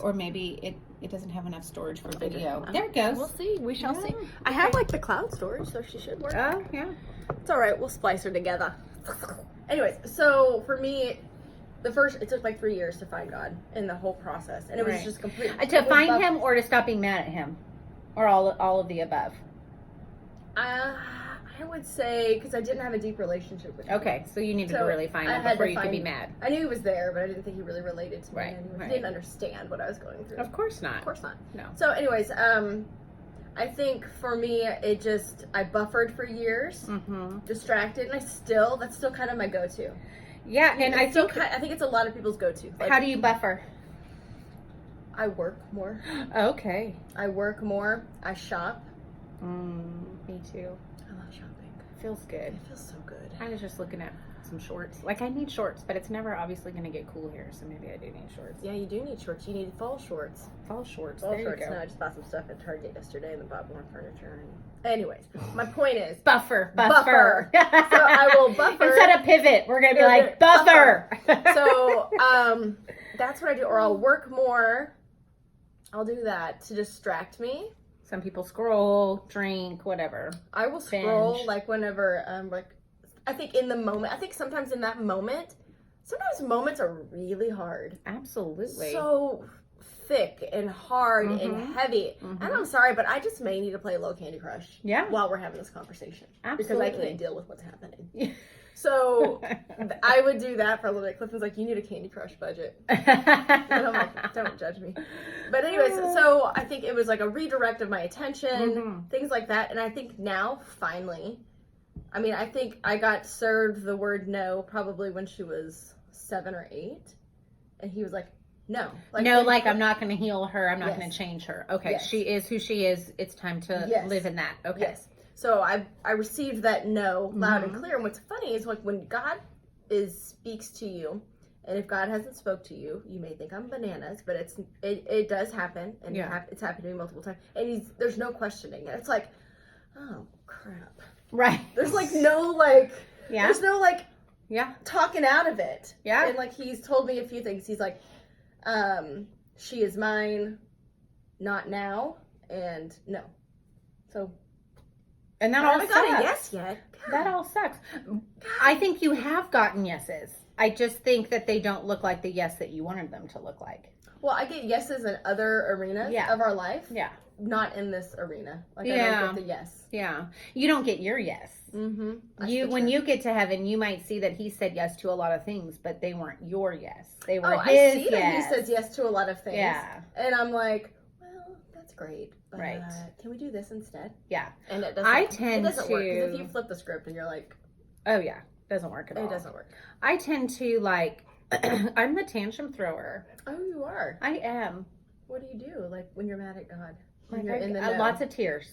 or maybe it doesn't have enough storage for video. There it goes. We'll see. We shall see. Okay. I have like the cloud storage, so she should work. Oh, yeah. It's all right. We'll splice her together. Anyways, so for me, it took like 3 years to find God in the whole process, and it was just completely To find him or to stop being mad at him, or all of the above. I would say because I didn't have a deep relationship with him. Okay, so you needed to really find him before you could be mad. I knew he was there, but I didn't think he really related to me. Right, He didn't understand what I was going through. Of course not. Of course not. No. So, anyways, I think for me, I buffered for years, distracted, and that's still kind of my go-to. Yeah, and I think it's a lot of people's go-to. Like, how do you buffer? I work more. Okay. I work more. I shop. Me too. I love shopping. Feels good. It feels so good. I was just looking at some shorts. Like I need shorts, but it's never obviously going to get cool here, so maybe I do need shorts. Yeah, you do need shorts. You need fall shorts. Fall shorts. Fall there shorts. you go. No, I just bought some stuff at Target yesterday and then bought more furniture. Anyways, my point is Buffer. So I will buffer instead of pivot. We're gonna be like buffer. So that's what I do, or I'll work more. I'll do that to distract me. Some people scroll, drink, whatever. I will scroll like whenever I think in the moment. I think sometimes in that moment, sometimes moments are really hard. Absolutely. So thick and hard and heavy. And I'm sorry, but I just may need to play a little Candy Crush. Yeah. While we're having this conversation. Absolutely. Because I can't deal with what's happening. So I would do that for a little bit. Clifton's like, you need a Candy Crush budget. And I'm like, don't judge me. But anyways, so I think it was like a redirect of my attention, things like that. And I think now, finally, I think I got served the word no probably when she was 7 or 8. And he was like, no. I'm not going to heal her. I'm not going to change her. Okay, Yes. She is who she is. It's time to live in that. Okay. Yes. So I received that no loud and clear. And what's funny is like when God speaks to you, and if God hasn't spoke to you, you may think I'm bananas, but it does happen, and it's happened to me multiple times. And there's no questioning it. It's like, oh crap. Right. There's like no there's no talking out of it. Yeah. And like he's told me a few things. He's like, she is mine, not now, and no. So. And that I all haven't sucks. got a yes yet. That all sucks. I think you have gotten yeses. I just think that they don't look like the yes that you wanted them to look like. Well, I get yeses in other arenas of our life. Yeah. Not in this arena. Like I don't get the yes. Yeah. You don't get your yes. Mm-hmm. When you get to heaven, you might see that he said yes to a lot of things, but they weren't your yes. They were his I see yes. that he says yes to a lot of things. Yeah. And I'm like, well, that's great. But, right. Can we do this instead? Yeah. And it doesn't. I it tend doesn't to. work because if you flip the script and you're like, oh yeah, doesn't work at all. It doesn't work. I tend to like. I'm the tantrum thrower. Oh, you are. I am. What do you do? Like when you're mad at God? When Like you're in the no? lots of tears.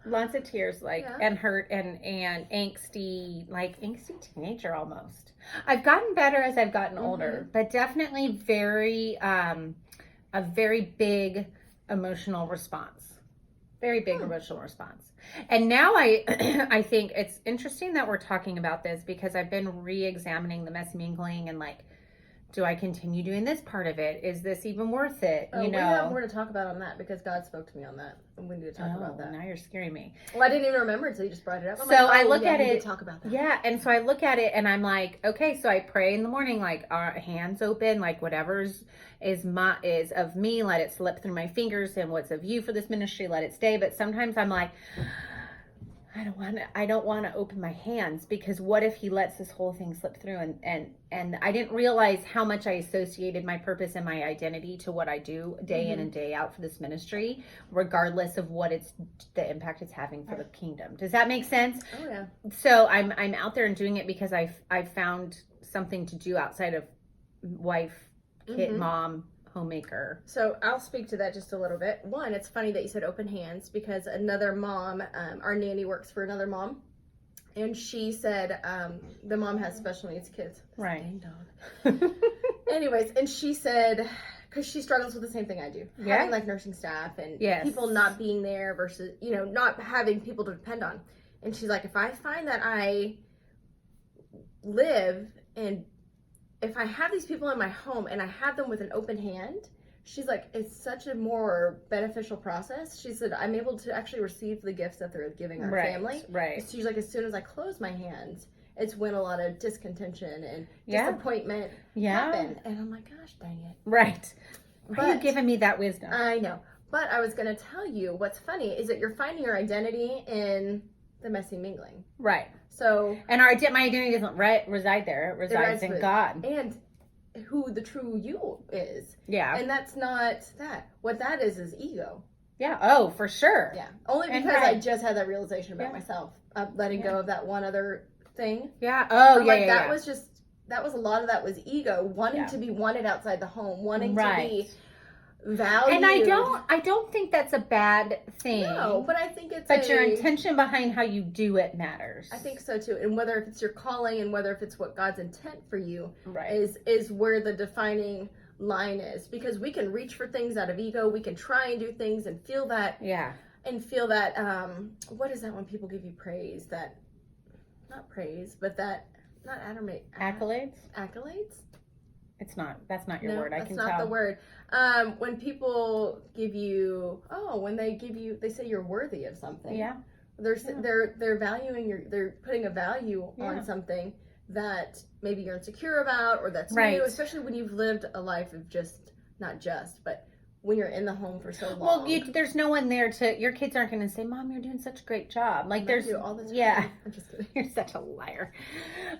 Lots of tears, and hurt and angsty teenager almost. I've gotten better as I've gotten older, but definitely a very big emotional response. Very big emotional response. And now I think it's interesting that we're talking about this because I've been re-examining the messy mingling and like, do I continue doing this part of it? Is this even worth it? We have more to talk about on that because God spoke to me on that. And we need to talk about that. Now you're scaring me. Well, I didn't even remember until you just brought it up. I look at it. Talk about that. Yeah, and so I look at it and I'm like, okay, so I pray in the morning, like our hands open, like whatever's is of me, let it slip through my fingers, and what's of you for this ministry, let it stay. But sometimes I'm like, I don't want to open my hands because what if he lets this whole thing slip through and I didn't realize how much I associated my purpose and my identity to what I do day in and day out for this ministry, regardless of what the impact it's having for the kingdom. Does that make sense? Oh yeah. So I'm out there and doing it because I've found something to do outside of wife, kid, mom, homemaker. So I'll speak to that just a little bit. One, it's funny that you said open hands because another mom, our nanny works for another mom, and she said the mom has special needs kids. Right. Dang dog. Anyways, and she said, because she struggles with the same thing I do, having like nursing staff and people not being there versus not having people to depend on. And she's like, if I find that I live and if I have these people in my home and I have them with an open hand, she's like, it's such a more beneficial process. She said, I'm able to actually receive the gifts that they're giving our family. Right. She's like, as soon as I close my hands, it's when a lot of discontention and Yeah. disappointment Yeah. happen. And I'm like, gosh, dang it. Right. Why are you But- giving me that wisdom? I know. But I was going to tell you what's funny is that you're finding your identity in the messy mingling. Right. So, And my identity doesn't reside there. It resides in with- God. and who the true you is. Yeah. And that's not that. What that is ego. Yeah. Oh, for sure. Yeah. Only And because pride. I just had that realization about Yeah. myself. Letting go of that one other thing. Yeah. Oh, I'm yeah, like, yeah, that yeah. was just, that was a lot of that was ego. Wanting Yeah. to be wanted outside the home. Wanting Right. to be valued. And I don't think that's a bad thing. No, but I think it's But your intention behind how you do it matters. I think so too. And whether if it's your calling and whether if it's what God's intent for you Right. is where the defining line is. Because we can reach for things out of ego. We can try and do things and feel that Yeah. what is that when people give you praise? That not praise, but that not Accolades? accolades? That's not your No, word. I that's can not tell. the word. When people give you they say you're worthy of something. Yeah. They're valuing they're putting a value Yeah. on something that maybe you're insecure about or that's Right. new, especially when you've lived a life of but when you're in the home for so long. Well, there's no one there your kids aren't going to say, Mom, you're doing such a great job. Like there's, do all this. yeah. I'm just kidding. You're such a liar.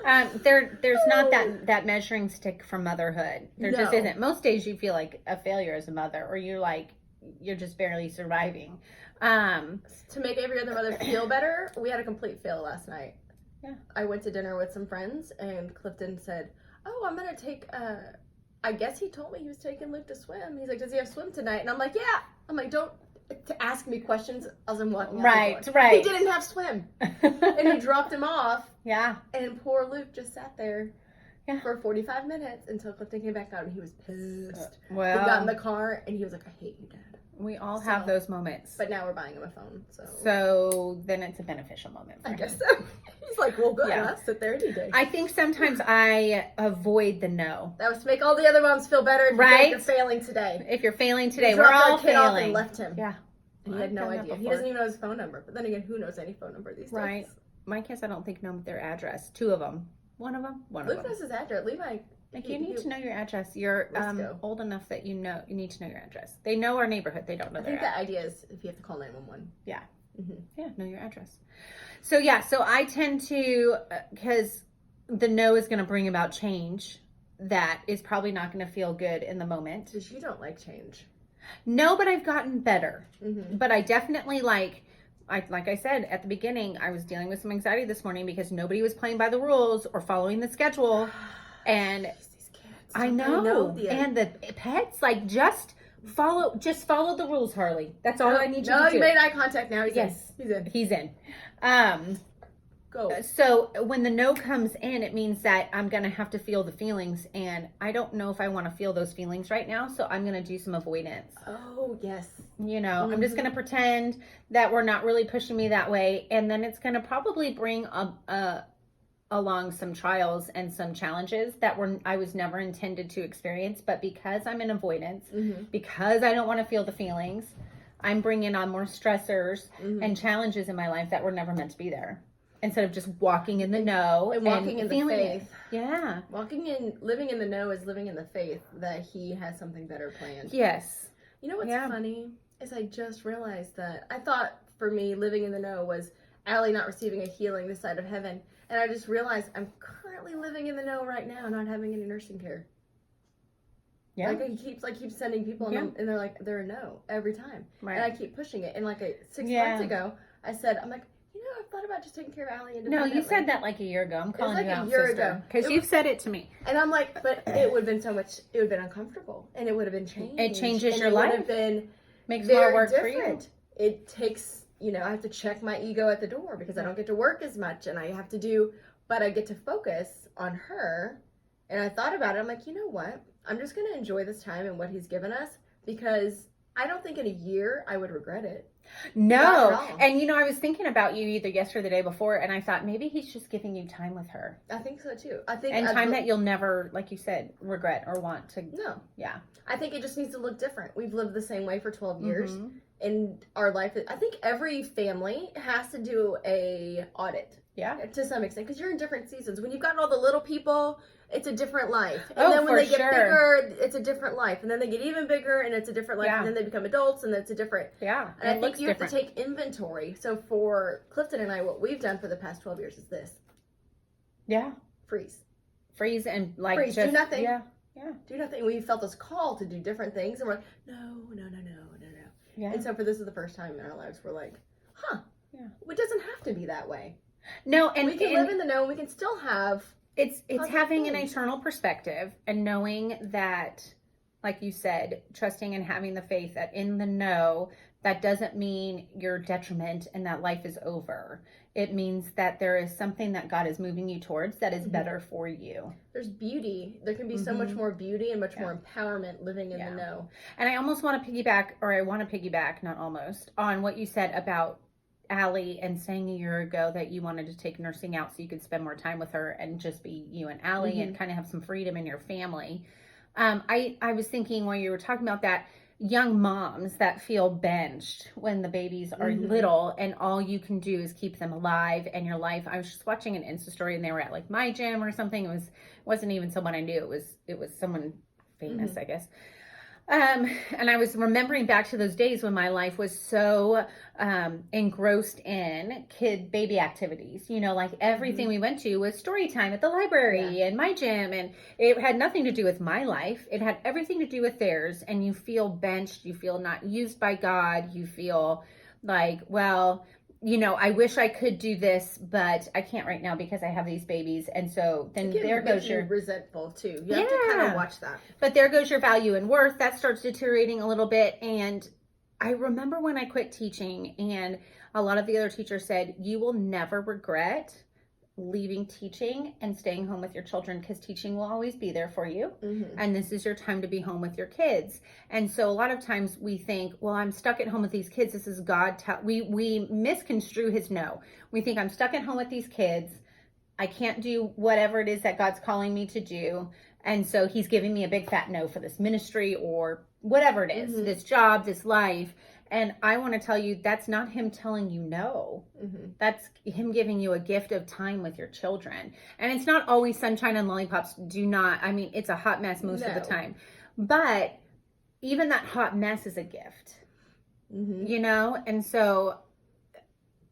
There's not that measuring stick for motherhood. There just No. isn't. Most days you feel like a failure as a mother, or you're just barely surviving. To make every other mother feel better, we had a complete fail last night. Yeah. I went to dinner with some friends, and Clifton said, "Oh, I'm gonna take." I guess he told me he was taking Luke to swim. He's like, "Does he have swim tonight?" And I'm like, "Yeah." I'm like, "Don't to ask me questions as I'm walking out Right, the door." right. He didn't have swim, and he dropped him off, Yeah. and poor Luke just sat there. Yeah. For 45 minutes until Clifton came back out, and he was pissed. Well, He got in the car, and he was like, "I hate you, Dad." we all have So- those moments. But now we're buying him a phone, So then it's a beneficial moment for I him. guess so. He's like, well, good. Yeah. I'll sit there any day. I think sometimes I avoid the no. That was to make all the other moms feel better. If you Right? think you're failing today. If you're failing today, We we're dropped our all kid off and failing. left him. Yeah. And he had I've no done that idea. He before. doesn't even know his phone number. But then again, who knows any phone number these days? Right. My kids, I don't think know their address. Two of them. One of them. Luke knows his address. Levi. Like you need to know your address. You're Let's go. old enough that you need to know your address. They know our neighborhood. They don't know I their think the address. idea is if you have to call 911. Yeah. Mm-hmm. Yeah, know your address. So I tend to, because the no is going to bring about change that is probably not going to feel good in the moment. Because you don't like change. No, but I've gotten better. Mm-hmm. But I definitely like I said at the beginning, I was dealing with some anxiety this morning because nobody was playing by the rules or following the schedule. And These kids. I Don't they know. the- And the pets, like, just follow the rules, Harley. That's all I need you No, to do. you made eye contact now. Yes. He's in. He's in. Go. So when the no comes in, it means that I'm going to have to feel the feelings. And I don't know if I want to feel those feelings right now. So I'm going to do some avoidance. Oh, yes. You know, I'm just going to pretend that we're not really pushing me that way. And then it's going to probably bring along some trials and some challenges that I was never intended to experience. But because I'm in avoidance, because I don't want to feel the feelings, I'm bringing on more stressors and challenges in my life that were never meant to be there. Instead of just walking in the no and walking in the feeling faith. it. Yeah. Living in the know is living in the faith that he has something better planned. Yes. You know what's Yeah. funny is I just realized that I thought for me living in the know was Allie not receiving a healing this side of heaven, and I just realized I'm currently living in the know right now, not having any nursing care. Yeah. Like he keeps sending people, Yeah. and they're like they're a no every time, Right. and I keep pushing it. And like 6 Yeah. months ago, I said I'm like, I've thought about just taking care of Allie No, independently. you said that like a year ago. I'm calling like you a out, year sister. ago. Because It you've was- said it to me. And I'm like, but it would have been it would have been uncomfortable, and it would have been changed. It changes and your it would life. have been Makes more very work different. for It takes, I have to check my ego at the door because I don't get to work as much, and I have to do, but I get to focus on her. And I thought about it. I'm like, you know what? I'm just going to enjoy this time and what he's given us because I don't think in a year I would regret it. No. Not at all. And I was thinking about you either yesterday or the day before, and I thought maybe he's just giving you time with her. I think so too. I think And time that you'll never, like you said, regret or want to. No. Yeah. I think it just needs to look different. We've lived the same way for 12 years. Mm-hmm. In our life, I think every family has to do a audit. Yeah. To some extent, because you're in different seasons. When you've got all the little people, it's a different life. And Oh, then when for they get sure. bigger, it's a different life. And then they get even bigger and it's a different life. Yeah. And then they become adults and it's a different. Yeah. And I It think looks you different. have to take inventory. So for Clifton and I, what we've done for the past 12 years is this. Yeah. Freeze. Freeze and like Freeze, just do nothing. Yeah. Yeah. Do nothing. We felt this call to do different things. And we're like, no. Yeah. And so for this is the first time in our lives we're like, huh. Yeah. It doesn't have to be that way. No, and We can live in the know. We can still have. It's positive having an things. eternal perspective and knowing that, like you said, trusting and having the faith that in the know, that doesn't mean your detriment and that life is over. It means that there is something that God is moving you towards that is Mhm. better for you. There's beauty. There can be so much more beauty and much more empowerment living in the know. And I almost want to piggyback, not almost, on what you said about Allie and saying a year ago that you wanted to take nursing out so you could spend more time with her and just be you and Allie and kind of have some freedom in your family. I was thinking while you were talking about that, young moms that feel benched when the babies are little and all you can do is keep them alive and your life. I was just watching an Insta story and they were at like my gym or something. Wasn't even someone I knew. It was someone famous, I guess. And I was remembering back to those days when my life was so engrossed in baby activities. Like everything we went to was story time at the library and my gym, and it had nothing to do with my life. It had everything to do with theirs. And you feel benched, you feel not used by God, you feel like, well, I wish I could do this, but I can't right now because I have these babies. And so then there goes your resentful too. You have to kind of watch that. But there goes your value and worth. That starts deteriorating a little bit. And I remember when I quit teaching and a lot of the other teachers said, you will never regret leaving teaching and staying home with your children because teaching will always be there for you. And this is your time to be home with your kids. And so a lot of times we think, well, I'm stuck at home with these kids. This is God. We misconstrue his no. We think I'm stuck at home with these kids. I can't do whatever it is that God's calling me to do. And so he's giving me a big fat no for this ministry or whatever it is, this job, this life. And I want to tell you, that's not him telling you no. That's him giving you a gift of time with your children. And it's not always sunshine and lollipops. It's a hot mess most of the time. But even that hot mess is a gift, And so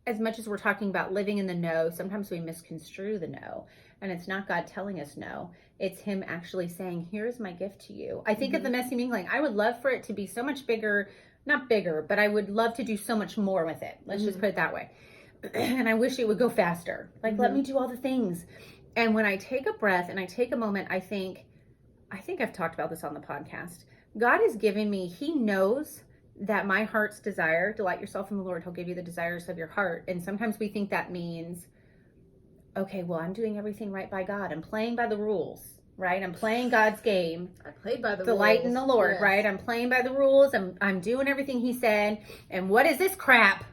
as much as we're talking about living in the no, sometimes we misconstrue the no. And it's not God telling us no. It's him actually saying, here's my gift to you. I think of the messy mingling. I would love for it to be so much bigger. Not bigger, but I would love to do so much more with it. Let's just put it that way. And I wish it would go faster. Like, let me do all the things. And when I take a breath and I take a moment, I think I've talked about this on the podcast. God is giving me, he knows that my heart's desire, delight yourself in the Lord, he'll give you the desires of your heart. And sometimes we think that means, okay, well, I'm doing everything right by God. I'm playing by the rules. Right? I'm playing God's game. I played by the Delight rules. in the Lord, right? I'm playing by the rules. I'm doing everything he said. And what is this crap?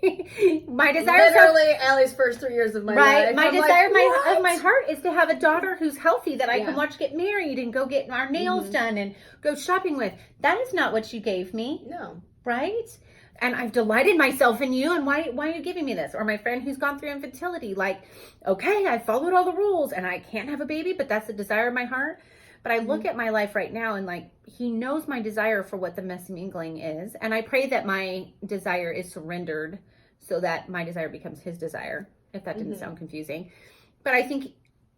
My desire literally Allie's first 3 years of my life. My I'm desire like, of my heart is to have a daughter who's healthy that I can Yeah. watch get married and go get our nails done and go shopping with. That is not what you gave me. No. Right? And I've delighted myself in you, and why are you giving me this? Or my friend who's gone through infertility, like, okay, I followed all the rules and I can't have a baby, but that's the desire of my heart. But I look at my life right now and like, he knows my desire for what the messy mingling is. And I pray that my desire is surrendered so that my desire becomes his desire, if that didn't sound confusing. But I think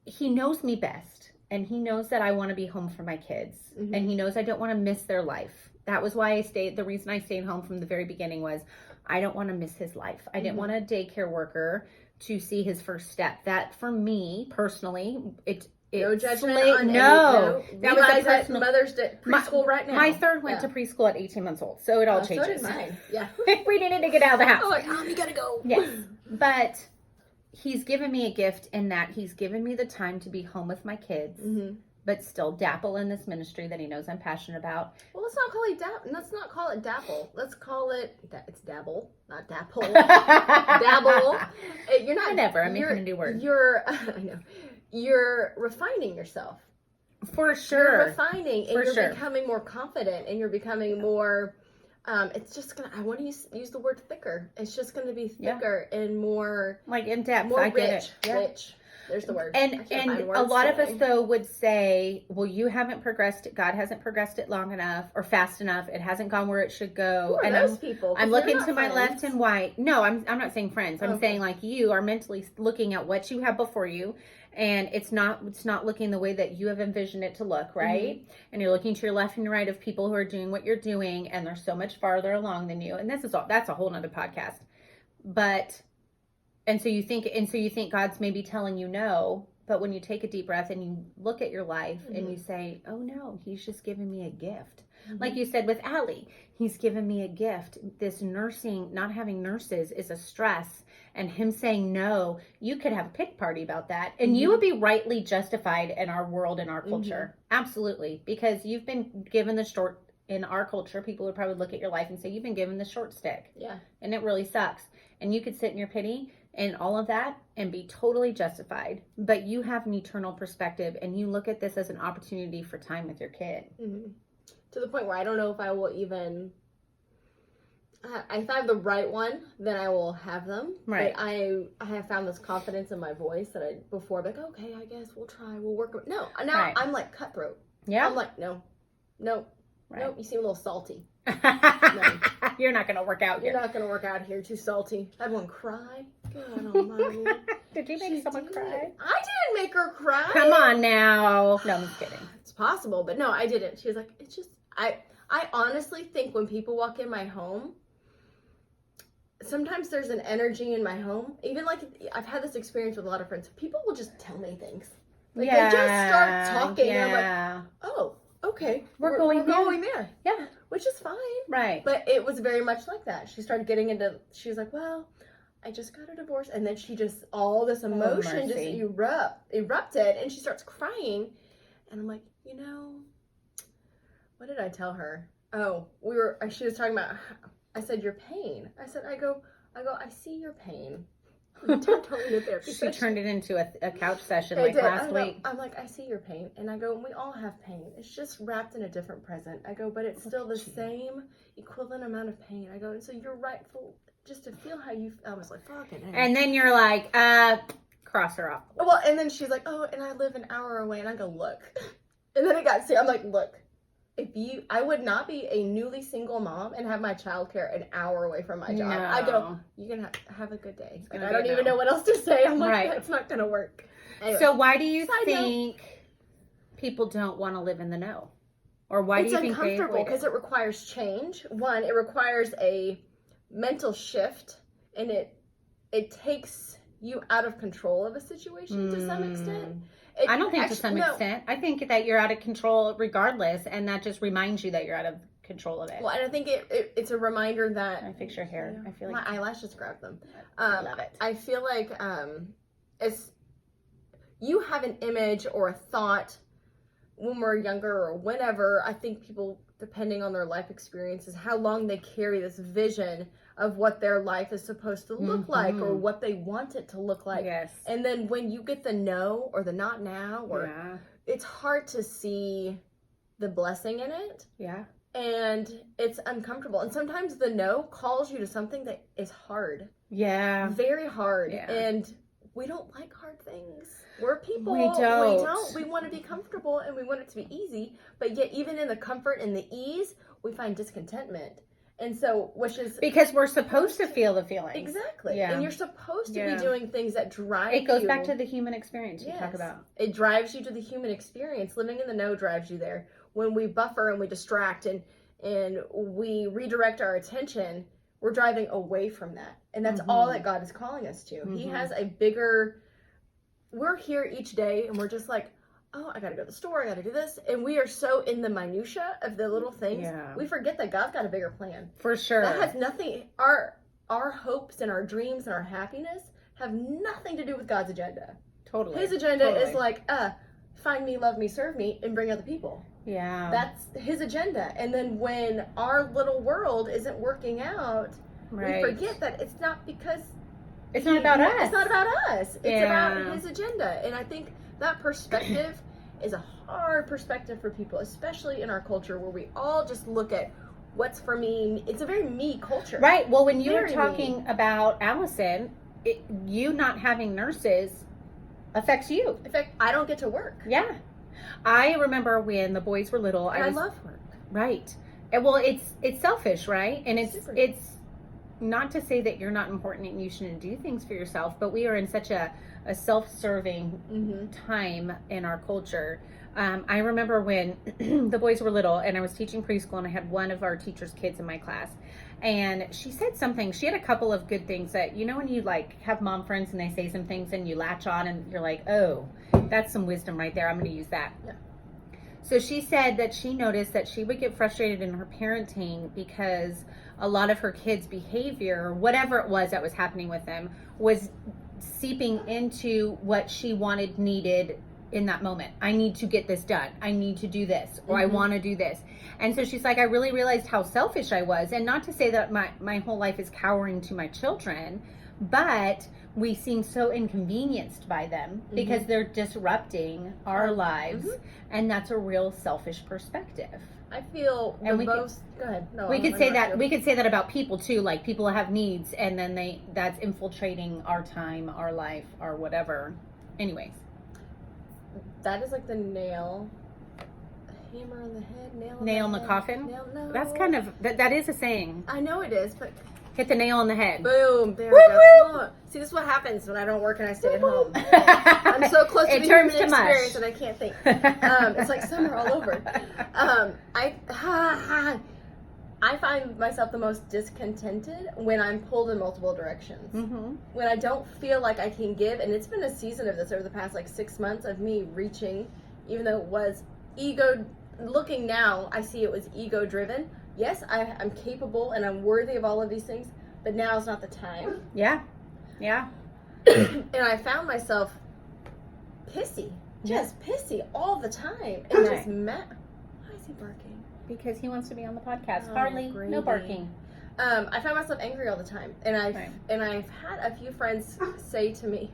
he knows me best. And he knows that I want to be home for my kids. And he knows I don't want to miss their life. That was why the reason I stayed home from the very beginning was I don't want to miss his life. I didn't want a daycare worker to see his first step. That for me personally, No judgment on no. any, That was Levi's a at personal Mother's Day preschool right now. My third went to preschool at 18 months old, so it all So changes. did mine. Yeah. We needed to get out of the house. I'm like, you gotta go. Yes, but he's given me a gift in that he's given me the time to be home with my kids but still dabble in this ministry that he knows I'm passionate about. Well, let's not call it Let's not call it dapple. Let's call it it's dabble, not dapple. Dabble. You're not. Whatever. I'm making a new word. I know. You're refining yourself. For sure. You're refining, and For you're sure. becoming more confident, and you're becoming more. It's just gonna. I want to use the word thicker. It's just gonna be thicker and more like in depth. more I rich. get it. Yeah. Rich. There's the word. And a lot of us though would say, well, you haven't progressed. God hasn't progressed it long enough or fast enough. It hasn't gone where it should go. Who are And those people? 'Cause I'm they're looking not to my friends. left and right. No, I'm not saying friends. I'm Okay. saying like you are mentally looking at what you have before you, and it's not looking the way that you have envisioned it to look, right? And you're looking to your left and your right of people who are doing what you're doing, and they're so much farther along than you. And that's a whole nother podcast. But and so you think God's maybe telling you no. But when you take a deep breath and you look at your life and you say, oh no, he's just giving me a gift. Like you said with Allie, he's given me a gift. This nursing, not having nurses is a stress. And him saying no, you could have a pity party about that. And you would be rightly justified in our world, in our culture. Absolutely. Because you've been given the short, in our culture, people would probably look at your life and say, you've been given the short stick. Yeah. And it really sucks. And you could sit in your pity and all of that and be totally justified. But you have an eternal perspective and you look at this as an opportunity for time with your kid. To the point where I don't know if I will even... if I have the right one, then I will have them. Right. But I have found this confidence in my voice that I before, like, okay, I guess we'll try, we'll work. No, now Right. I'm like cutthroat. Yeah. I'm like, no, Right. you seem a little salty. You're not going to work out You're here. not going to work out here, too salty. I had one cry. God almighty. Did you make She someone did. cry? I didn't make her cry. Come on now. No, I'm just kidding. It's possible, but no, I didn't. She was like, it's just, I honestly think when people walk in my home, sometimes there's an energy in my home. Even like, I've had this experience with a lot of friends. People will just tell me things. Like they just start talking and I'm like, oh, okay. We're going there. Yeah. Which is fine. Right. But it was very much like that. She started getting into, she was like, well, I just got a divorce. And then she just, all this emotion just mercy. erupted and she starts crying. And I'm like, you know, what did I tell her? Oh, she was talking about, I said, your pain. I go, I see your pain. Totally into therapy. She turned it into a couch session I like did. last I go, week. I'm like, I see your pain. And I go, we all have pain. It's just wrapped in a different present. I go, but it's still the same equivalent amount of pain. I go, and so you're rightful just to feel how you, I was like, fucking hell. And then you're like, cross her off. Well, and then she's like, oh, and I live an hour away. And I go, look. And then it got serious. I'm like, look, I would not be a newly single mom and have my childcare an hour away from my job. No. I go, you can have a good day. Like, gonna I don't be a even no. know what else to say. I'm like, Right. that's not going to work. Anyway, So why do you Side note. think people don't want to live in the know? Or why do it's you think they uncomfortable avoid because it requires change. One, it requires a mental shift, and it takes you out of control of a situation to some extent. I don't think to some extent. I think that you're out of control regardless, and that just reminds you that you're out of control of it. Well, and I think it's a reminder that I fix your hair. I feel like my eyelashes grab them. I love it. I feel like it's you have an image or a thought when we're younger or whenever. I think people, depending on their life experiences, how long they carry this vision of what their life is supposed to look like or what they want it to look like. Yes. And then when you get the no or the not now, or Yeah. it's hard to see the blessing in it. Yeah. And it's uncomfortable. And sometimes the no calls you to something that is hard. Yeah. Very hard. Yeah. And we don't like hard things. We're people. We don't. We want to be comfortable and we want it to be easy. But yet, even in the comfort and the ease, we find discontentment. And so, which is... Because we're supposed to feel the feelings. Exactly. Yeah. And you're supposed to Yeah. be doing things that drive you. It goes back to the human experience you talk Yes. about. It drives you to the human experience. Living in the know drives you there. When we buffer and we distract and we redirect our attention, we're driving away from that. And that's all that God is calling us to. He has a bigger... We're here each day and we're just like, oh, I gotta go to the store, I gotta do this. And we are so in the minutia of the little things. Yeah. We forget that God's got a bigger plan. For sure. That has nothing... Our hopes and our dreams and our happiness have nothing to do with God's agenda. Totally. His agenda Totally. is like, find me, love me, serve me, and bring other people. Yeah. That's his agenda. And then when our little world isn't working out, Right. we forget that it's not because It's not about us. It's not about us. It's Yeah. about his agenda. And I think that perspective is a hard perspective for people, especially in our culture where we all just look at what's for me. It's a very me culture. Right. Well, when you were Very talking about Allison, you not having nurses affects you. In fact, I don't get to work. Yeah. I remember when the boys were little. And I love work. Right. And well, it's selfish, right? And Super. it's not to say that you're not important and you shouldn't do things for yourself, but we are in such a self-serving Mm-hmm. time in our culture. I remember when the boys were little and I was teaching preschool and I had one of our teacher's kids in my class, and she said something. She had a couple of good things that, you know, when you like have mom friends and they say some things and you latch on and you're like, oh, that's some wisdom right there. I'm going to use that. Yeah. So she said that she noticed that she would get frustrated in her parenting because a lot of her kids' behavior, whatever it was that was happening with them, was seeping into what she needed in that moment. I need to get this done. I need to do this, or I want to do this. And so she's like, I really realized how selfish I was. And not to say that my whole life is cowering to my children, but we seem so inconvenienced by them because they're disrupting our lives. And that's a real selfish perspective. I feel And the most. Go ahead. No, We could I'm say not that sure. we could say that about people too. Like people have needs, and then that's infiltrating our time, our life, or whatever. Anyways, That is like the nail. Hammer on the head, nail in the head, coffin. Nail, no. That's kind of that is a saying. I know it is, but Hit the nail on the head. boom, there Woo, we go. woo. Oh, see, this is what happens when I don't work and I stay at home. I'm so close to It the turns human to mush. experience and I can't think. It's like summer all over. I find myself the most discontented when I'm pulled in multiple directions. Mm-hmm. When I don't feel like I can give, and it's been a season of this over the past like 6 months of me reaching, even though it was ego. Looking now, I see it was ego driven. Yes, I'm capable and I'm worthy of all of these things, but now is not the time. Yeah, yeah. And I found myself pissy, just pissy all the time, and just mad. Why is he barking? Because he wants to be on the podcast. Oh, Harley, no Grady. barking. I found myself angry all the time, and I've had a few friends say to me,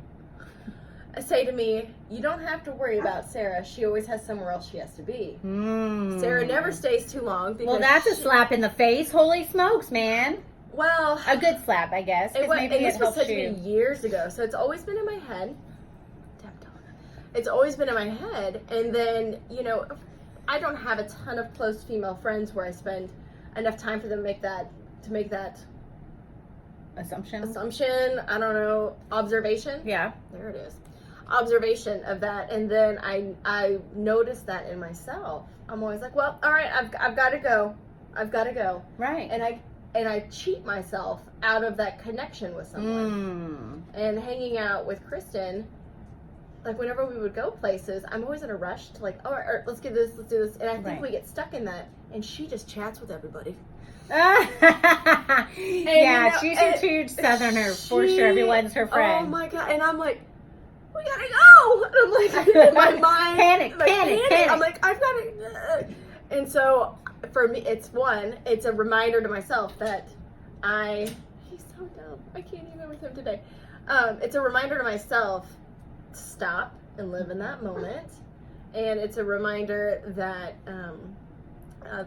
"You don't have to worry about Sarah. She always has somewhere else she has to be. Mm. Sarah never stays too long." Because Well, that's a slap in the face. Holy smokes, man. Well, A good slap, I guess. 'Cause maybe and it this was helps said to you. me years ago, so it's always been in my head. It's always been in my head, and then I don't have a ton of close female friends where I spend enough time for them to make that Assumption. I don't know, observation. Yeah. There it is. Observation of that, and then I noticed that in myself. I'm always like, well, all right, I've got to go. Right. And I cheat myself out of that connection with someone. And hanging out with Kristen, like whenever we would go places, I'm always in a rush to like, all right, let's do this. And I think we get stuck in that, and she just chats with everybody. Yeah, she's a huge southerner for sure. Everyone's her friend. Oh my god! And I'm like, we gotta go. And I'm like, in my mind, Panic. I'm like, I've got to. And so for me, it's a reminder to myself that he's so dumb. I can't even with him today. It's a reminder to myself to stop and live in that moment. And it's a reminder that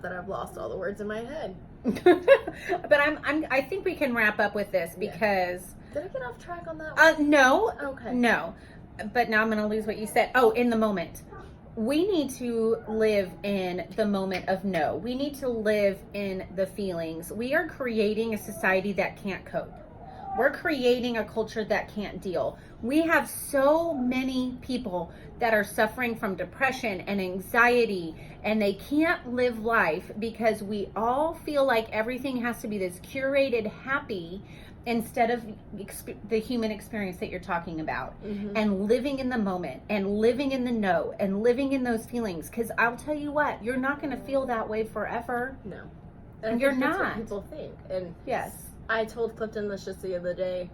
that I've lost all the words in my head. But I think we can wrap up with this because Did I get off track on that one? no. Okay. No. But now I'm going to lose what you said. Oh, in the moment. We need to live in the moment of no. We need to live in the feelings. We are creating a society that can't cope. We're creating a culture that can't deal. We have so many people that are suffering from depression and anxiety, and they can't live life because we all feel like everything has to be this curated happy instead of the human experience that you're talking about. And living in the moment and living in the no and living in those feelings. Because I'll tell you what, you're not going to feel that way forever. No. And I You're think that's not. what people think. And Yes. I told Clifton this just the other day.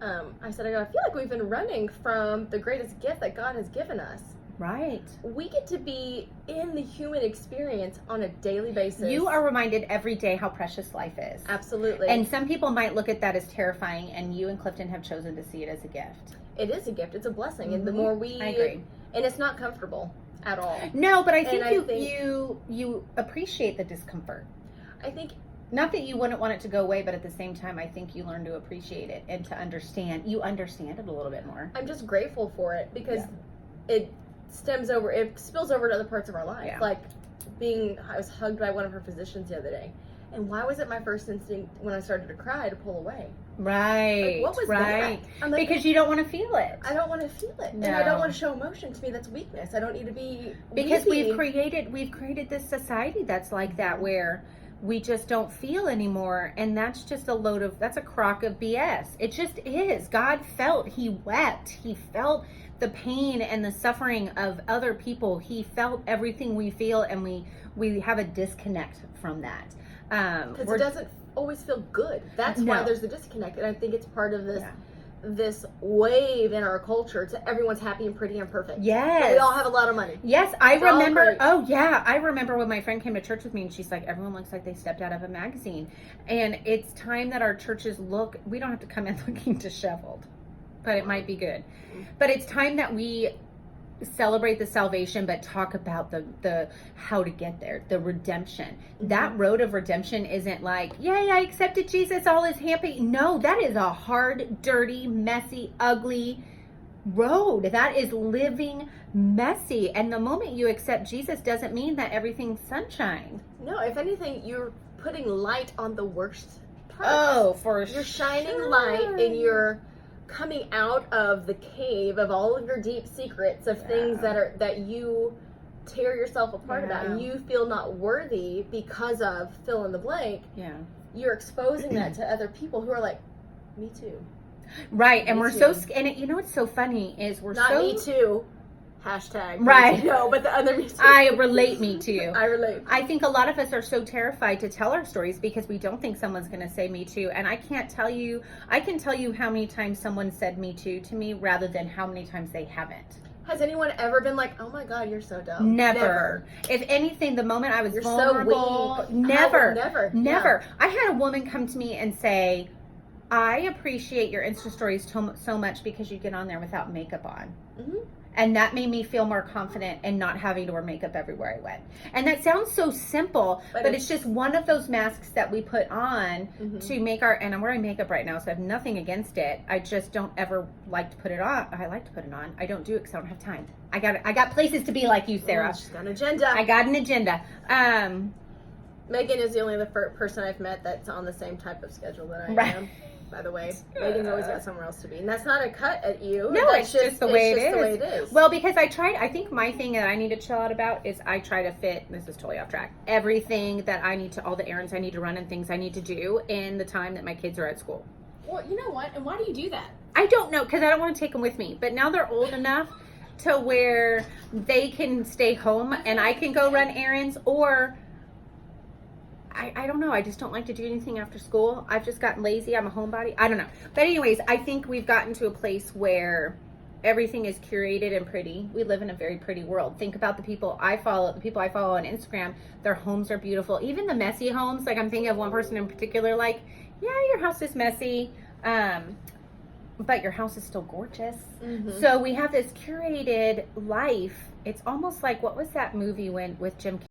I said, I feel like we've been running from the greatest gift that God has given us. Right. We get to be in the human experience on a daily basis. You are reminded every day how precious life is. Absolutely. And some people might look at that as terrifying, and you and Clifton have chosen to see it as a gift. It is a gift. It's a blessing. And the Mhm. more we... I agree. And it's not comfortable at all. No, but I think, And I think- you appreciate the discomfort. I think Not that you wouldn't want it to go away, but at the same time, I think you learn to appreciate it and to understand. You understand it a little bit more. I'm just grateful for it because it spills over to other parts of our life. Yeah. Like I was hugged by one of her physicians the other day. And why was it my first instinct when I started to cry to pull away? Right. Like, what was right. that? I'm like, Because you don't want to feel it. I don't want to feel it. No. And I don't want to show emotion. To me, that's weakness. I don't need to be Because weepy. we've created this society that's like that, where we just don't feel anymore, and that's just that's a crock of BS. It just is. God felt, he wept, he felt the pain and the suffering of other people. He felt everything we feel, and we have a disconnect from that. Because it doesn't always feel good. That's why No. there's a disconnect. And I think it's part of this Yeah. this wave in our culture to everyone's happy and pretty and perfect. Yes. But we all have a lot of money. Yes, I It's all remember. great. Oh, yeah. I remember when my friend came to church with me, and she's like, everyone looks like they stepped out of a magazine. And it's time that our churches we don't have to come in looking disheveled, but it might be good. But it's time that we celebrate the salvation, but talk about the how to get there, the redemption. That road of redemption isn't like, yay, I accepted Jesus, all is happy. No, that is a hard, dirty, messy, ugly road. That is living messy. And the moment you accept Jesus doesn't mean that everything's sunshine. No, if anything, you're putting light on the worst parts. Oh, for You're sure. shining light, and you're coming out of the cave of all of your deep secrets of things that you tear yourself apart about, and you feel not worthy because of fill in the blank. Yeah. You're exposing that to other people who are like, me too. Right. And Me we're too. you know what's so funny is we're Not so me too. Hashtag. Right. No, but the other me too. I relate me to you. I relate. I think a lot of us are so terrified to tell our stories because we don't think someone's going to say me too. And I can tell you how many times someone said me too to me rather than how many times they haven't. Has anyone ever been like, oh my God, you're so dumb? Never. If anything, the moment I was You're vulnerable, so weak. never. Never. I had a woman come to me and say, I appreciate your Insta stories so much because you get on there without makeup on. Mm-hmm. And that made me feel more confident in not having to wear makeup everywhere I went. And that sounds so simple, but it's just one of those masks that we put on to make and I'm wearing makeup right now, so I have nothing against it. I just don't ever like to put it on. I like to put it on. I don't do it because I don't have time. I got places to be like you, Sarah. She's got an agenda. I got an agenda. Megan is the only person I've met that's on the same type of schedule that I Right. am. By the way, Megan's always got somewhere else to be, and that's not a cut at you. No, That's it's just the way it's it just is. the way it is. Well, because I think my thing that I need to chill out about is I try to fit, this is totally off track, everything that I need to, all the errands I need to run and things I need to do in the time that my kids are at school. Well, you know what? And why do you do that? I don't know, because I don't want to take them with me. But now they're old enough to where they can stay home and I can go run errands, or I don't know. I just don't like to do anything after school. I've just gotten lazy. I'm a homebody. I don't know. But anyways, I think we've gotten to a place where everything is curated and pretty. We live in a very pretty world. Think about the people I follow on Instagram. Their homes are beautiful. Even the messy homes. Like I'm thinking of one person in particular, like, yeah, your house is messy. But your house is still gorgeous. So we have this curated life. It's almost like, what was that movie with Jim